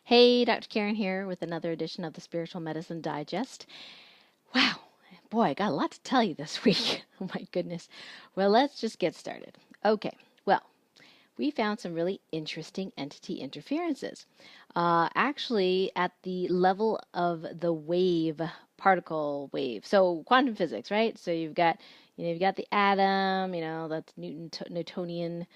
Hey, Dr. Karen here with another edition of the Spiritual Medicine Digest. Wow, boy, I got a lot to tell you this week. Oh my goodness. Well, let's just get started. Okay, well, we found some really interesting entity interferences. Actually, at the level of the wave, particle wave. So quantum physics, right? So you've got the atom, that's Newtonian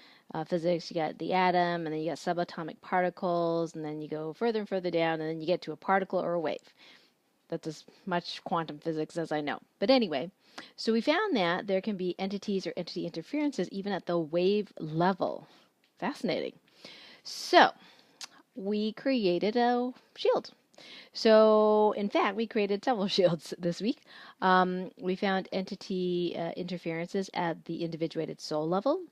physics. You got the atom, and then you got subatomic particles, and then you go further and further down, and then you get to a particle or a wave. That's as much quantum physics as I know. But anyway, so we found that there can be entities or entity interferences even at the wave level. Fascinating. So we created a shield. So, in fact, we created several shields this week. We found entity interferences at the individuated soul level.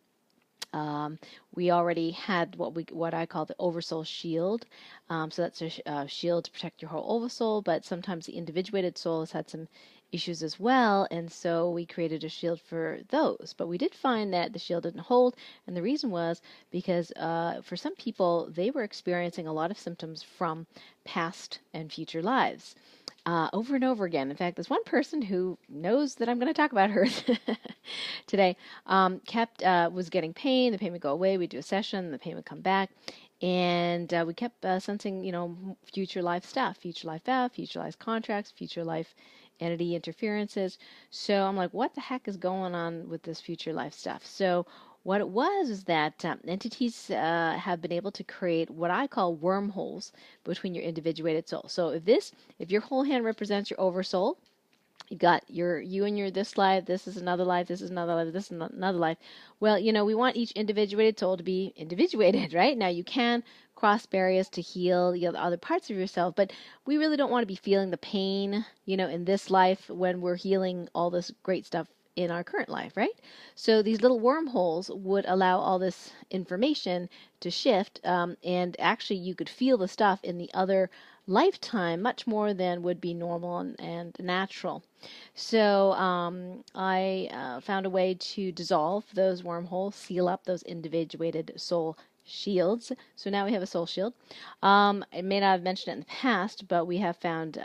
We already had what I call the oversoul shield. So that's a shield to protect your whole oversoul, but sometimes the individuated soul has had some issues as well, and so we created a shield for those. But we did find that the shield didn't hold, and the reason was because for some people, they were experiencing a lot of symptoms from past and future lives. Over and over again. In fact, there's one person who knows that I'm going to talk about her today. Was getting pain. The pain would go away. We'd do a session. The pain would come back, and we kept sensing, future life stuff, future life death, future life contracts, future life entity interferences. So I'm like, what the heck is going on with this future life stuff? So what it was is that entities have been able to create what I call wormholes between your individuated soul. So if your whole hand represents your oversoul, you've got you and your this life, this is another life, this is another life, this is another life. Well, we want each individuated soul to be individuated, right? Now you can cross barriers to heal the other parts of yourself, but we really don't want to be feeling the pain, in this life when we're healing all this great stuff in our current life, right? So these little wormholes would allow all this information to shift, and actually you could feel the stuff in the other lifetime much more than would be normal and natural. So I found a way to dissolve those wormholes, seal up those individuated soul shields. So now we have a soul shield. I may not have mentioned it in the past, but we have found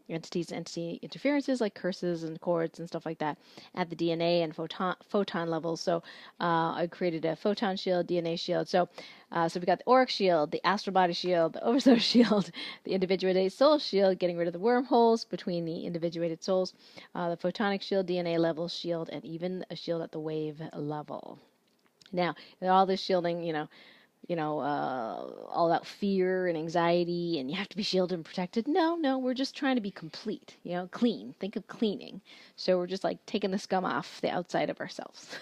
entity interferences like curses and cords and stuff like that at the DNA and photon levels. So I created a photon shield, DNA shield. So we got the auric shield, the astral body shield, the oversoul shield, the individuated soul shield, getting rid of the wormholes between the individuated souls, the photonic shield, DNA level shield, and even a shield at the wave level. Now, all this shielding, all that fear and anxiety, and you have to be shielded and protected. No, we're just trying to be complete, clean. Think of cleaning. So we're just like taking the scum off the outside of ourselves.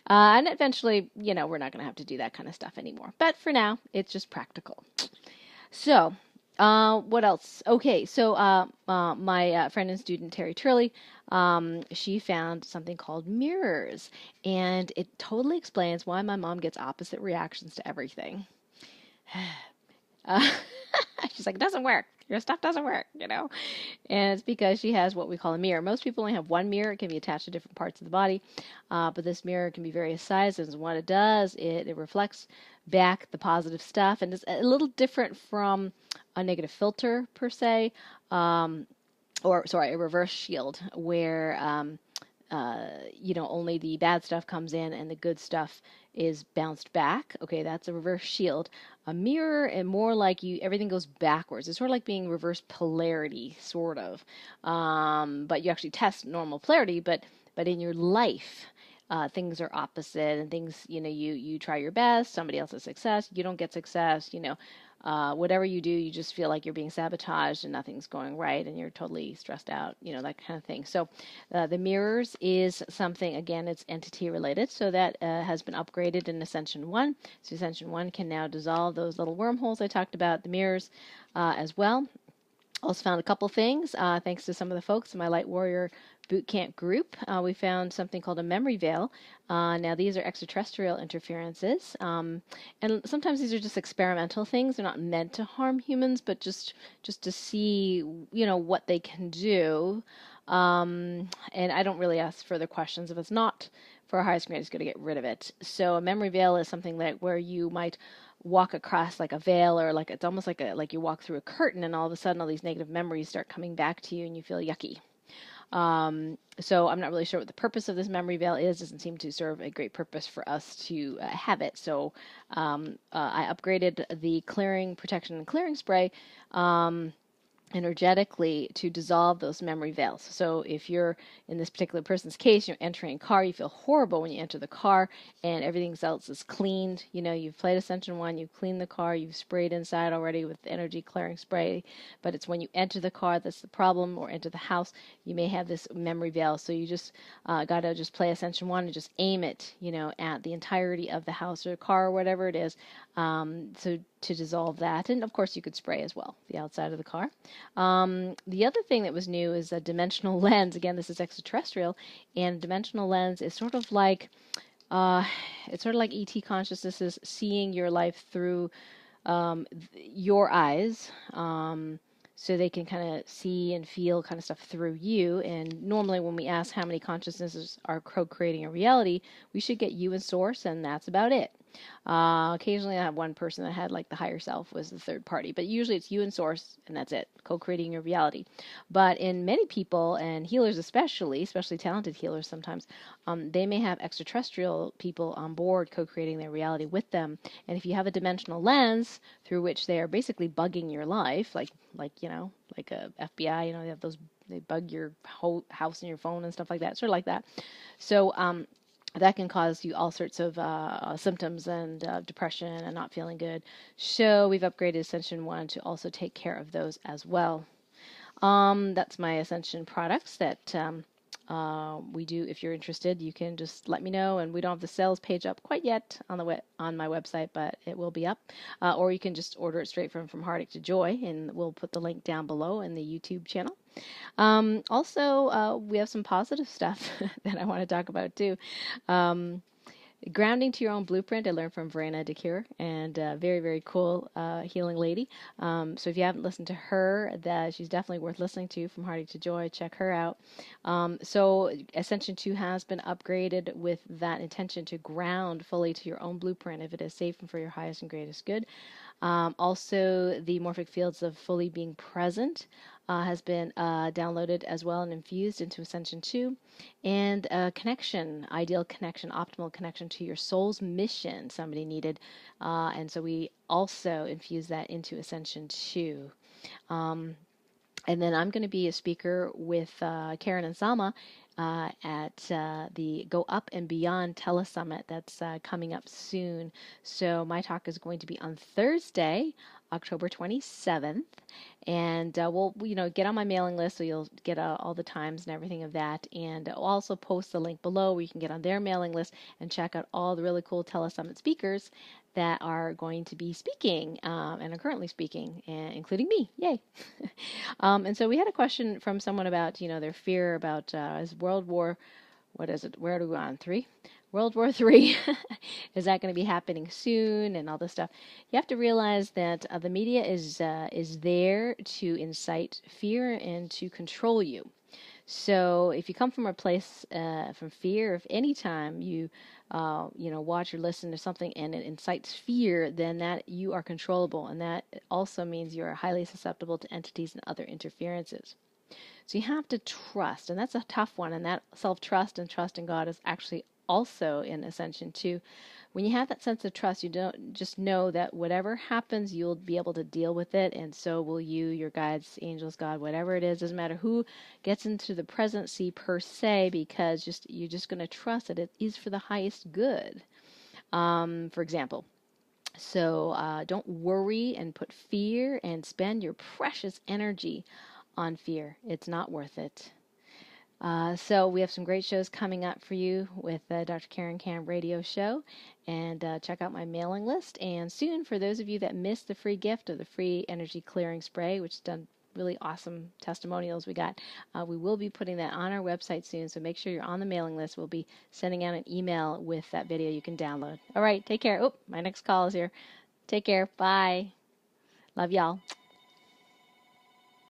And eventually, we're not going to have to do that kind of stuff anymore. But for now, it's just practical. So, what else? Okay, so my friend and student Terry Turley, she found something called mirrors, and it totally explains why my mom gets opposite reactions to everything. She's like, it doesn't work. Your stuff doesn't work, And it's because she has what we call a mirror. Most people only have one mirror. It can be attached to different parts of the body, but this mirror can be various sizes. And what it does, it reflects back the positive stuff, and it's a little different from a negative filter per se, a reverse shield where only the bad stuff comes in and the good stuff is bounced back. Okay, that's a reverse shield. A mirror, and more like everything goes backwards. It's sort of like being reverse polarity, sort of. But you actually test normal polarity, but in your life, things are opposite, and things, you try your best, somebody else has success, you don't get success, whatever you do, you just feel like you're being sabotaged and nothing's going right and you're totally stressed out, that kind of thing. So the mirrors is something, again, it's entity related. So that has been upgraded in Ascension 1. So Ascension 1 can now dissolve those little wormholes I talked about, the mirrors as well. Also found a couple things, thanks to some of the folks in my Light Warrior boot camp group. We found something called a memory veil. Now these are extraterrestrial interferences, and sometimes these are just experimental things. They're not meant to harm humans, but just to see, what they can do. And I don't really ask further questions. If it's not for a highest grade, it's going to get rid of it. So a memory veil is something where you might walk across like a veil, or like it's almost like you walk through a curtain, and all of a sudden all these negative memories start coming back to you and you feel yucky. So I'm not really sure what the purpose of this memory veil is. Doesn't seem to serve a great purpose for us to have it. So I upgraded the clearing, protection, and clearing spray energetically to dissolve those memory veils. So if you're in this particular person's case, you're entering a car, you feel horrible when you enter the car, and everything else is cleaned. You know, you've played Ascension 1, you've cleaned the car, you've sprayed inside already with energy clearing spray, but it's when you enter the car that's the problem, or enter the house, you may have this memory veil. So you just got to just play Ascension 1 and just aim it, you know, at the entirety of the house or car or whatever it is, so to dissolve that. And of course you could spray as well the outside of the car. The other thing that was new is a dimensional lens. Again, this is extraterrestrial, and a dimensional lens is sort of like it's sort of like ET consciousness is seeing your life through your eyes, so they can kind of see and feel kind of stuff through you. And normally when we ask how many consciousnesses are co-creating a reality, we should get you and source, and that's about it. Occasionally I have one person that had like the higher self was the third party, but usually it's you and source, and that's it, co-creating your reality. But in many people, and healers especially talented healers sometimes, they may have extraterrestrial people on board co-creating their reality with them. And if you have a dimensional lens through which they are basically bugging your life, like you know, like a FBI, you know, they have those, they bug your whole house and your phone and stuff like that, sort of like that. So that can cause you all sorts of symptoms and depression and not feeling good. So we've upgraded Ascension 1 to also take care of those as well. That's my Ascension products that we do. If you're interested, you can just let me know. And we don't have the sales page up quite yet on the on my website, but it will be up. Or you can just order it straight from Heartache to Joy, and we'll put the link down below in the YouTube channel. Also, we have some positive stuff that I want to talk about too. Grounding to your own blueprint, I learned from Verena DeCure, and very, very cool healing lady. So if you haven't listened to her, she's definitely worth listening to, from Heartache to Joy. Check her out. So Ascension 2 has been upgraded with that intention to ground fully to your own blueprint if it is safe and for your highest and greatest good. Also, the morphic fields of fully being present has been downloaded as well and infused into Ascension 2. And connection, ideal connection, optimal connection to your soul's mission somebody needed. And so we also infuse that into Ascension 2. And then I'm going to be a speaker with Karen and Salma at the Go Up and Beyond Telesummit that's coming up soon. So my talk is going to be on Thursday, October 27th, and we'll get on my mailing list, so you'll get all the times and everything of that. And I'll also post the link below where you can get on their mailing list and check out all the really cool Telesummit speakers that are going to be speaking and are currently speaking, including me. Yay! And so we had a question from someone about their fear about is World War, what is it? Where do we go on? 3? World War III, is that going to be happening soon, and all this stuff? You have to realize that the media is there to incite fear and to control you. So if you come from a place from fear, if any time you watch or listen to something and it incites fear, then that you are controllable, and that also means you are highly susceptible to entities and other interferences. So you have to trust, and that's a tough one, and that self-trust and trust in God is actually also in Ascension 2. When you have that sense of trust, you don't just know that whatever happens, you'll be able to deal with it, and so will you, your guides, angels, God, whatever it is. Doesn't matter who gets into the presidency per se, because you're just going to trust that it is for the highest good. For example. So don't worry and put fear and spend your precious energy on fear. It's not worth it. So we have some great shows coming up for you with Dr. Karen Cam radio show, and check out my mailing list. And soon, for those of you that missed the free gift of the free energy clearing spray, which has done really awesome testimonials we got, we will be putting that on our website soon, so make sure you're on the mailing list. We'll be sending out an email with that video you can download. All right, take care. Oh, my next call is here. Take care. Bye. Love y'all.